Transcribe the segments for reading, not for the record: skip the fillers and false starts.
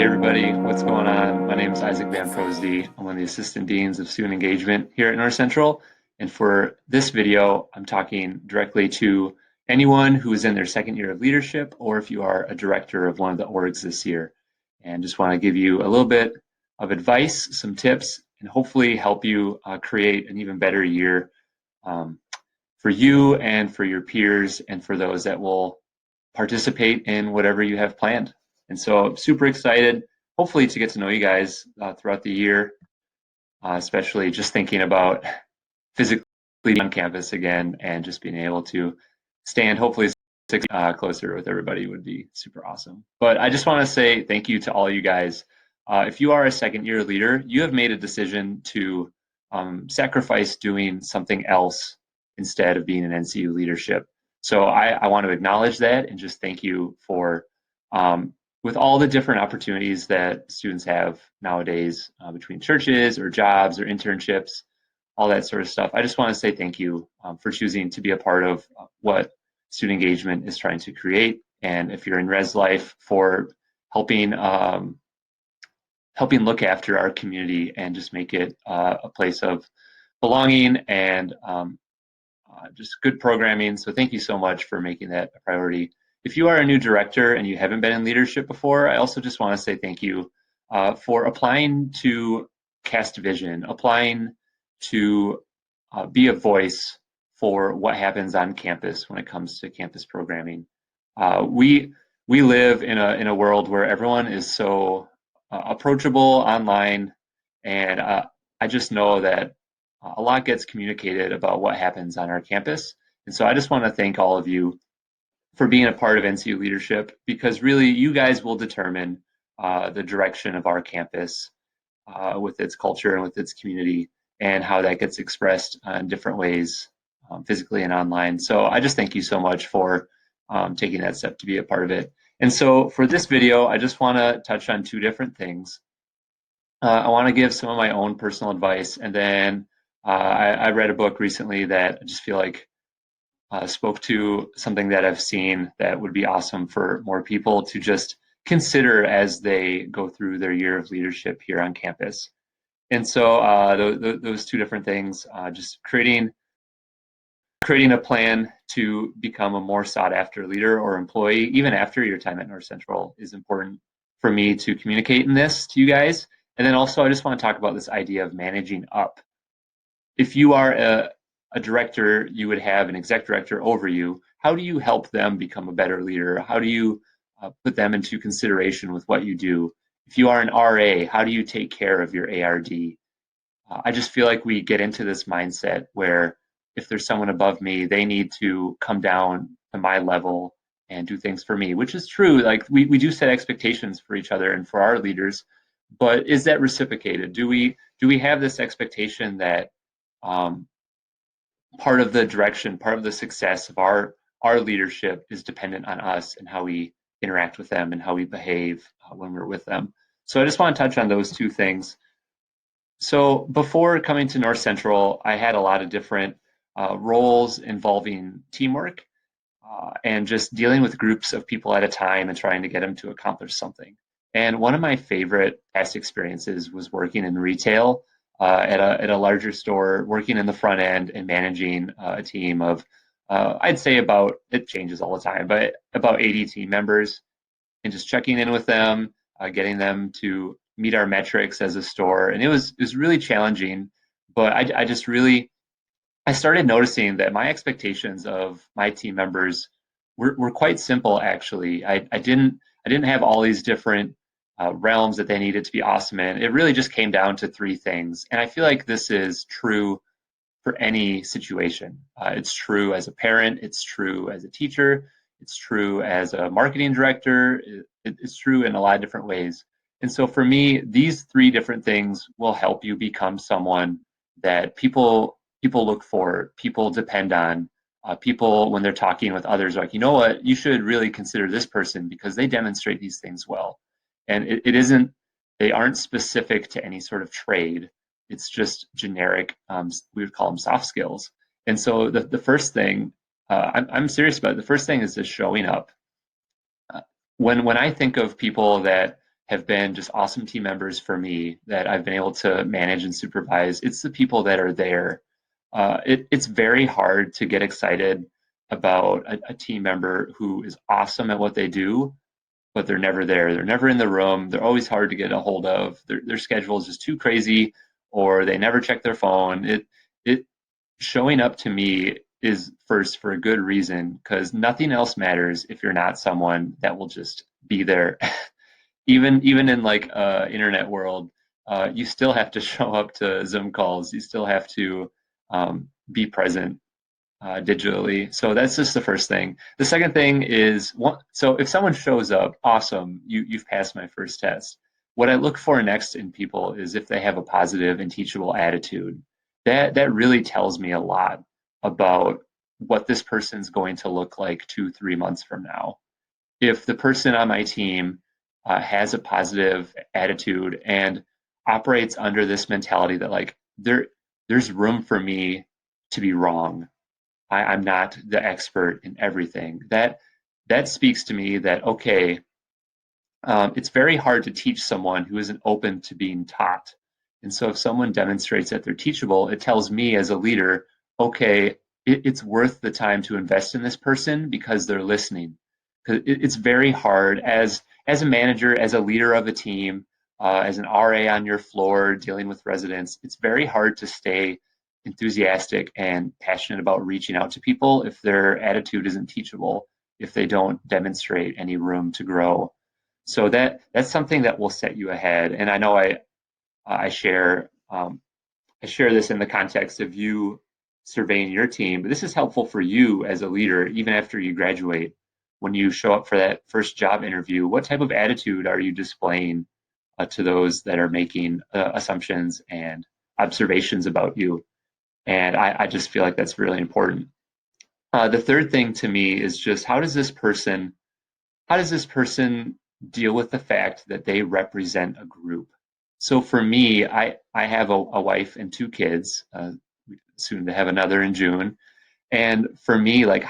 everybody, what's going on? My name is Isaac Van Prosdy. I'm one of the Assistant Deans of Student Engagement here at North Central. And for this video, I'm talking directly to anyone who is in their second year of leadership, or if you are a director of one of the orgs this year. And just want to give you a little bit of advice, some tips, and hopefully help you create an even better year for you and for your peers and for those that will participate in whatever you have planned. And so I'm super excited, hopefully, to get to know you guys throughout the year, especially just thinking about physically on campus again and just being able to stand hopefully closer with everybody would be super awesome. But I just want to say thank you to all you guys. If you are a second year leader, you have made a decision to sacrifice doing something else instead of being in NCU leadership. So I want to acknowledge that and just thank you for with all the different opportunities that students have nowadays between churches or jobs or internships, all that sort of stuff. I just want to say thank you for choosing to be a part of what student engagement is trying to create. And if you're in Res Life, for helping look after our community and just make it a place of belonging and just good programming. So thank you so much for making that a priority. If you are a new director and you haven't been in leadership before, I also just want to say thank you for applying to cast vision, applying to be a voice for what happens on campus when it comes to campus programming. We live in a world where everyone is so approachable online, and I just know that a lot gets communicated about what happens on our campus. And so I just want to thank all of you for being a part of NCU leadership, because really you guys will determine the direction of our campus with its culture and with its community and how that gets expressed in different ways, physically and online. So I just thank you so much for taking that step to be a part of it. And so for this video, I just want to touch on two different things. I want to give some of my own personal advice, and then I read a book recently that I just feel like spoke to something that I've seen that would be awesome for more people to just consider as they go through their year of leadership here on campus. And so those two different things, just creating a plan to become a more sought after leader or employee, even after your time at North Central, is important for me to communicate in this to you guys. And then also I just want to talk about this idea of managing up. If you are a director, you would have an exec director over you. How do you help them become a better leader? How do you put them into consideration with what you do? If you are an RA, how do you take care of your ARD? I just feel like we get into this mindset where if there's someone above me, they need to come down to my level and do things for me, which is true. Like we do set expectations for each other and for our leaders, but is that reciprocated? Do we have this expectation that part of the direction, part of the success of our leadership is dependent on us and how we interact with them and how we behave when we're with them? So I just want to touch on those two things. So before coming to North Central, I had a lot of different roles involving teamwork and just dealing with groups of people at a time and trying to get them to accomplish something. And one of my favorite past experiences was working in retail at a larger store, working in the front end and managing a team of, I'd say it changes all the time, but about 80 team members, and just checking in with them, getting them to meet our metrics as a store. And it was really challenging, but I started noticing that my expectations of my team members were quite simple, actually. I didn't have all these different realms that they needed to be awesome in. It really just came down to three things. And I feel like this is true for any situation. It's true as a parent, it's true as a teacher, it's true as a marketing director, it's true in a lot of different ways. And so for me, these three different things will help you become someone that people look for, people depend on, people when they're talking with others are like, you know what, you should really consider this person because they demonstrate these things well. And they aren't specific to any sort of trade. It's just generic, we would call them soft skills. And so the first thing, I'm serious about it. The first thing is just showing up. When I think of people that have been just awesome team members for me that I've been able to manage and supervise. It's the people that are there. It's very hard to get excited about a team member who is awesome at what they do, but they're never there. They're never in the room. They're always hard to get a hold of. Their schedule is just too crazy, or they never check their phone. It showing up to me is first for a good reason, because nothing else matters if you're not someone that will just be there. Even in like internet world, you still have to show up to Zoom calls. You still have to be present digitally. So that's just the first thing. The second thing is, so if someone shows up, awesome, you've passed my first test. What I look for next in people is if they have a positive and teachable attitude. That really tells me a lot about what this person's going to look like 2, 3 months from now. If the person on my team has a positive attitude and operates under this mentality that like there's room for me to be wrong. I'm not the expert in everything. That speaks to me that okay, it's very hard to teach someone who isn't open to being taught. And so if someone demonstrates that they're teachable, it tells me as a leader, okay, it's worth the time to invest in this person because they're listening. Because it's very hard as a manager, as a leader of a team, as an RA on your floor dealing with residents. It's very hard to stay enthusiastic and passionate about reaching out to people if their attitude isn't teachable, if they don't demonstrate any room to grow. So that's something that will set you ahead. And I know I share I share this in the context of you surveying your team, but this is helpful for you as a leader even after you graduate. When you show up for that first job interview, what type of attitude are you displaying to those that are making assumptions and observations about you? And I just feel like that's really important. The third thing to me is just how does this person deal with the fact that they represent a group? So for me, I have a wife and 2 kids, soon to have another in June. And for me, like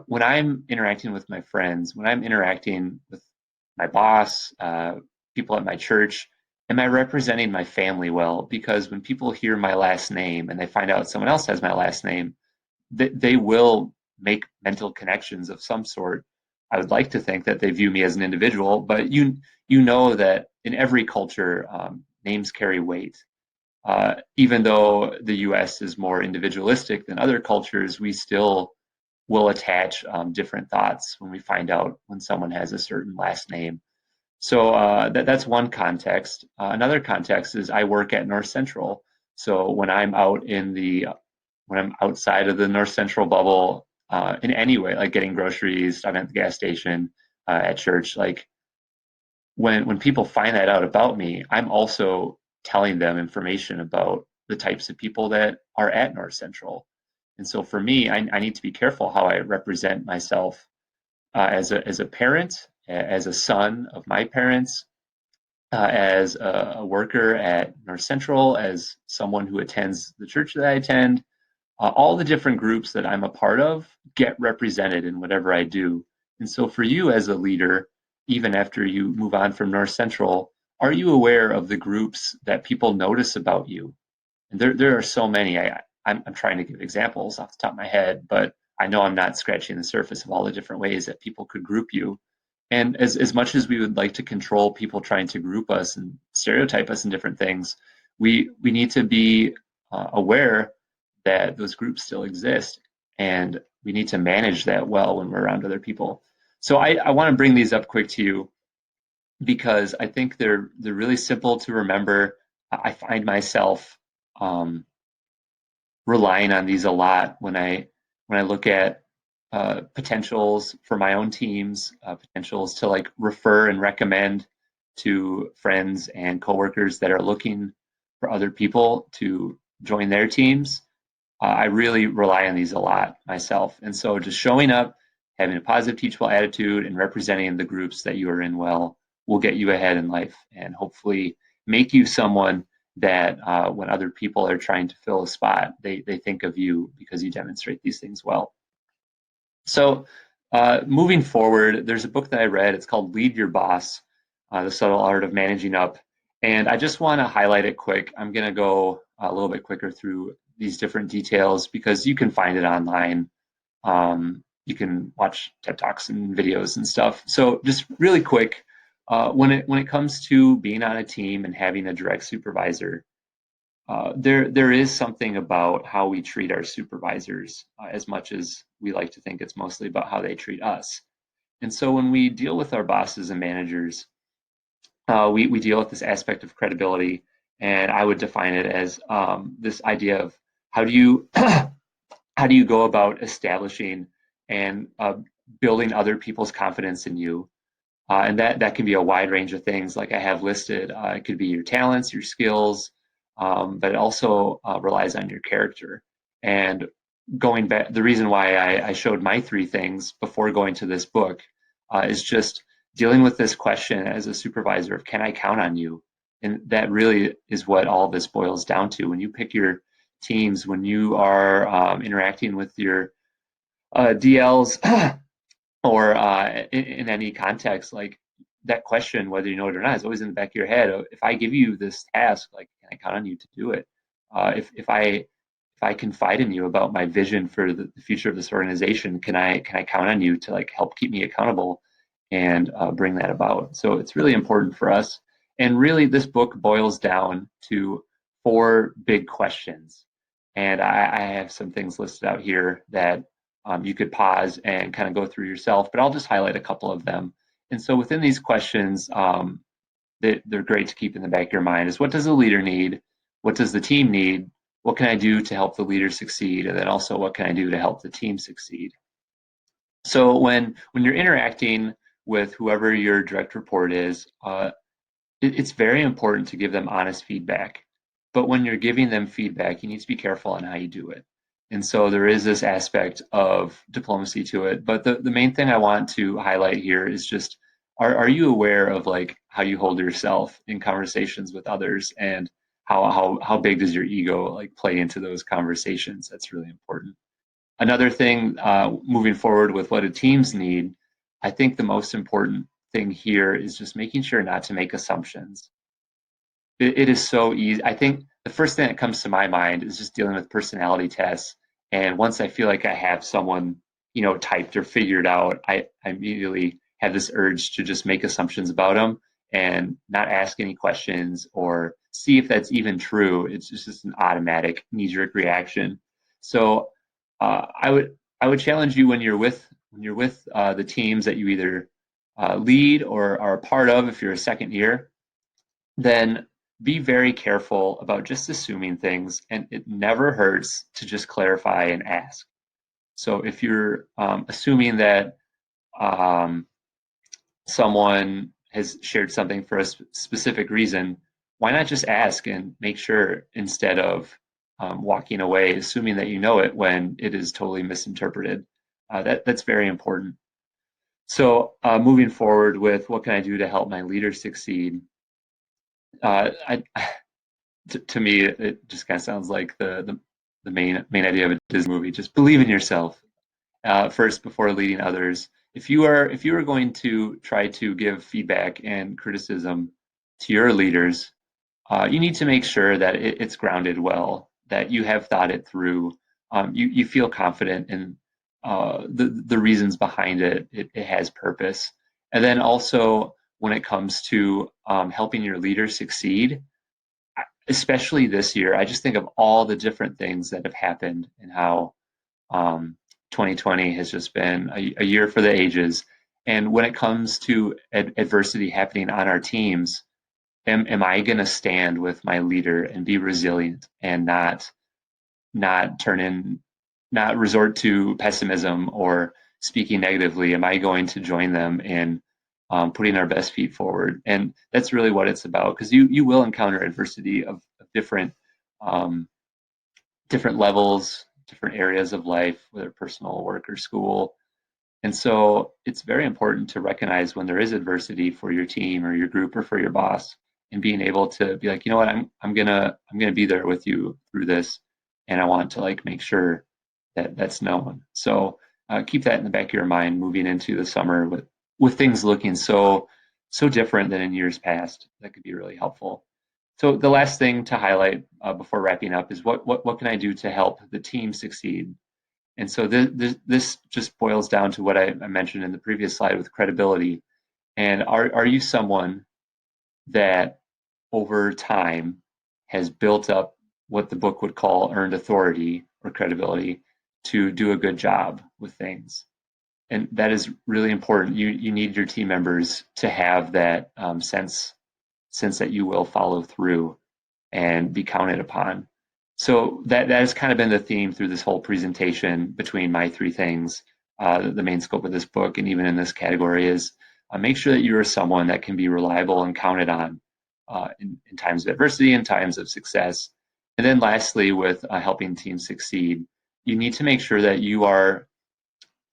when I'm interacting with my friends, when I'm interacting with my boss, people at my church, am I representing my family well? Because when people hear my last name and they find out someone else has my last name, they will make mental connections of some sort. I would like to think that they view me as an individual, but you know that in every culture, names carry weight. Even though the U.S. is more individualistic than other cultures, we still will attach different thoughts when we find out when someone has a certain last name. So that's one context. Another context is I work at North Central. So when I'm when I'm outside of the North Central bubble in any way, like getting groceries, I'm at the gas station, at church, like when people find that out about me, I'm also telling them information about the types of people that are at North Central. And so for me, I need to be careful how I represent myself as a parent, as a son of my parents, as a worker at North Central, as someone who attends the church that I attend. All the different groups that I'm a part of get represented in whatever I do. And so for you as a leader, even after you move on from North Central, are you aware of the groups that people notice about you? And there are so many. I'm trying to give examples off the top of my head, but I know I'm not scratching the surface of all the different ways that people could group you. And as much as we would like to control people trying to group us and stereotype us in different things, we need to be aware that those groups still exist, and we need to manage that well when we're around other people. So I want to bring these up quick to you because I think they're really simple to remember. I find myself relying on these a lot when I look at potentials for my own teams, potentials to like refer and recommend to friends and coworkers that are looking for other people to join their teams. I really rely on these a lot myself. And so just showing up, having a positive, teachable attitude, and representing the groups that you are in well will get you ahead in life and hopefully make you someone that when other people are trying to fill a spot, they think of you because you demonstrate these things well. So moving forward, there's a book that I read. It's called Lead Your Boss. The Subtle Art of Managing Up. And I just want to highlight it quick. I'm going to go a little bit quicker through these different details because you can find it online. You can watch TED Talks and videos and stuff. So just really quick, when it comes to being on a team and having a direct supervisor, there is something about how we treat our supervisors, as much as we like to think it's mostly about how they treat us. And so when we deal with our bosses and managers, we deal with this aspect of credibility, and I would define it as this idea of how do you how do you go about establishing and building other people's confidence in you, and that can be a wide range of things like I have listed. It could be your talents, your skills, but it also relies on your character. And going back, the reason why I showed my three things before going to this book is just dealing with this question as a supervisor of can I count on you? And that really is what all this boils down to. When you pick your teams, when you are interacting with your DLs or in any context, like that question, whether you know it or not, is always in the back of your head. If I give you this task, like, can I count on you to do it? If I confide in you about my vision for the future of this organization, can I count on you to like help keep me accountable and bring that about? So it's really important for us. And really, this book boils down to four big questions. And I have some things listed out here that you could pause and kind of go through yourself, but I'll just highlight a couple of them. And so within these questions, they're great to keep in the back of your mind is what does the leader need? What does the team need? What can I do to help the leader succeed? And then also what can I do to help the team succeed? So when you're interacting with whoever your direct report is, it's very important to give them honest feedback. But when you're giving them feedback, you need to be careful on how you do it. And so there is this aspect of diplomacy to it. But the main thing I want to highlight here is just, are you aware of like how you hold yourself in conversations with others, and how big does your ego like play into those conversations? That's really important. Another thing, moving forward with what do teams need, I think the most important thing here is just making sure not to make assumptions. It is so easy. I think the first thing that comes to my mind is just dealing with personality tests. And once I feel like I have someone, typed or figured out, I immediately have this urge to just make assumptions about them and not ask any questions or see if that's even true. It's just an automatic knee-jerk reaction. So I would challenge you when you're with the teams that you either lead or are a part of. If you're a second year, then be very careful about just assuming things, and it never hurts to just clarify and ask. So if you're assuming that someone has shared something for a specific reason, why not just ask and make sure instead of walking away, assuming that you know it when it is totally misinterpreted. That's very important. So moving forward with what can I do to help my leaders succeed? To me, it just kind of sounds like the main idea of a Disney movie. Just believe in yourself first before leading others. If you are going to try to give feedback and criticism to your leaders, you need to make sure that it's grounded well, that you have thought it through. You feel confident in the reasons behind it. It has purpose. And then also when it comes to helping your leaders succeed, especially this year, I just think of all the different things that have happened and how 2020 has just been a year for the ages. And when it comes to adversity happening on our teams, am I going to stand with my leader and be resilient and not resort to pessimism or speaking negatively? Am I going to join them in putting our best feet forward? And that's really what it's about, because you will encounter adversity of different different levels, different areas of life, whether personal, work, or school. And so it's very important to recognize when there is adversity for your team or your group or for your boss, and being able to be like, you know what, I'm gonna be there with you through this, and I want to like make sure that that's known. So keep that in the back of your mind moving into the summer with things looking so so different than in years past. That could be really helpful. So the last thing to highlight before wrapping up is what can I do to help the team succeed? And so this just boils down to what I mentioned in the previous slide with credibility. And are you someone that over time has built up what the book would call earned authority or credibility to do a good job with things? And that is really important. You need your team members to have that sense that you will follow through and be counted upon. So that has kind of been the theme through this whole presentation between my three things. The main scope of this book, and even in this category, is make sure that you are someone that can be reliable and counted on in times of adversity and times of success. And then lastly, with helping teams succeed, you need to make sure that you are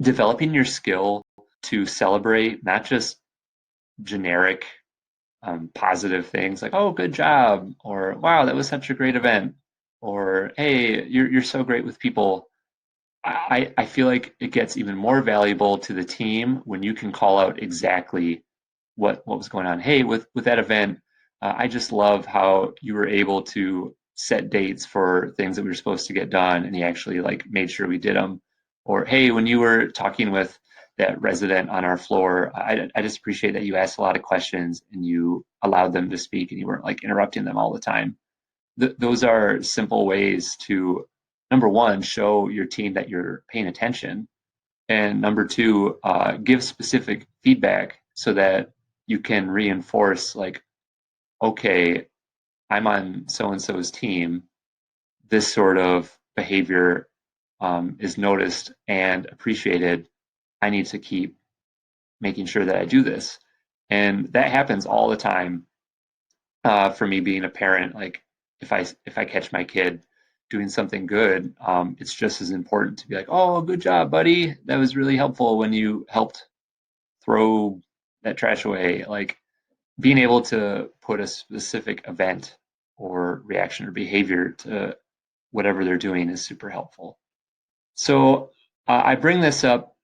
developing your skill to celebrate not just generic positive things like, oh, good job, or wow, that was such a great event, or hey, you're so great with people. I feel like it gets even more valuable to the team when you can call out exactly what was going on. Hey, with that event, I just love how you were able to set dates for things that we were supposed to get done, and you actually like made sure we did them. Or hey, when you were talking with that resident on our floor, I just appreciate that you asked a lot of questions and you allowed them to speak and you weren't like interrupting them all the time. Those are simple ways to, number one, show your team that you're paying attention, and number two, give specific feedback so that you can reinforce like, okay, I'm on so-and-so's team. This sort of behavior is noticed and appreciated. I need to keep making sure that I do this. And that happens all the time for me being a parent. Like if I catch my kid doing something good, it's just as important to be like, oh, good job, buddy. That was really helpful when you helped throw that trash away. Like being able to put a specific event or reaction or behavior to whatever they're doing is super helpful. So I bring this up.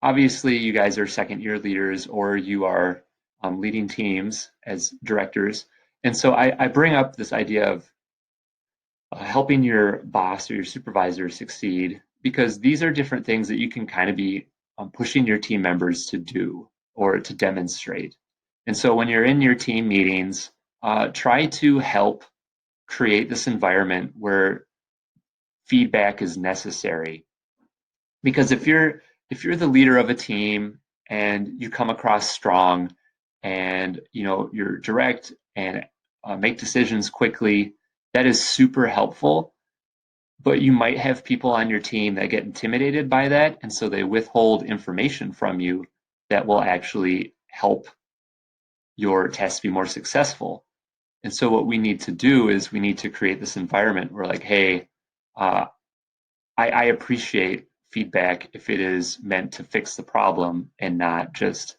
Obviously, you guys are second-year leaders or you are leading teams as directors. And so I bring up this idea of helping your boss or your supervisor succeed, because these are different things that you can kind of be pushing your team members to do or to demonstrate. And so when you're in your team meetings, try to help create this environment where feedback is necessary. Because if you're the leader of a team and you come across strong and you're direct and make decisions quickly, that is super helpful. But you might have people on your team that get intimidated by that, and so they withhold information from you that will actually help your tests be more successful. And so what we need to do is we need to create this environment where like, hey, I appreciate feedback if it is meant to fix the problem and not just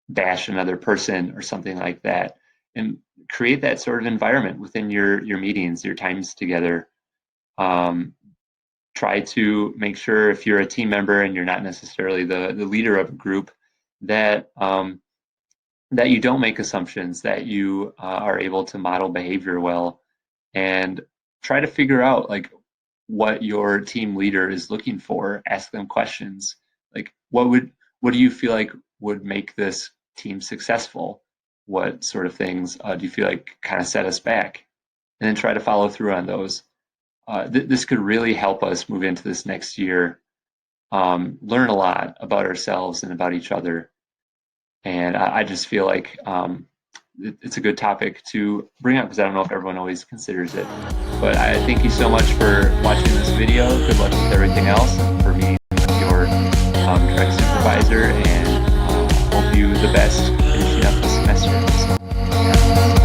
bash another person or something like that. And create that sort of environment within your meetings, your times together. Try to make sure if you're a team member and you're not necessarily the leader of a group, that that you don't make assumptions, that you are able to model behavior well, and try to figure out like what your team leader is looking for. Ask them questions like, what do you feel like would make this team successful? What sort of things do you feel like kind of set us back? And then try to follow through on those. This could really help us move into this next year, learn a lot about ourselves and about each other. And I just feel like it's a good topic to bring up because I don't know if everyone always considers it. But I thank you so much for watching this video. Good luck with everything else. For me, your direct supervisor, and hope you the best finishing up the semester. So, yeah.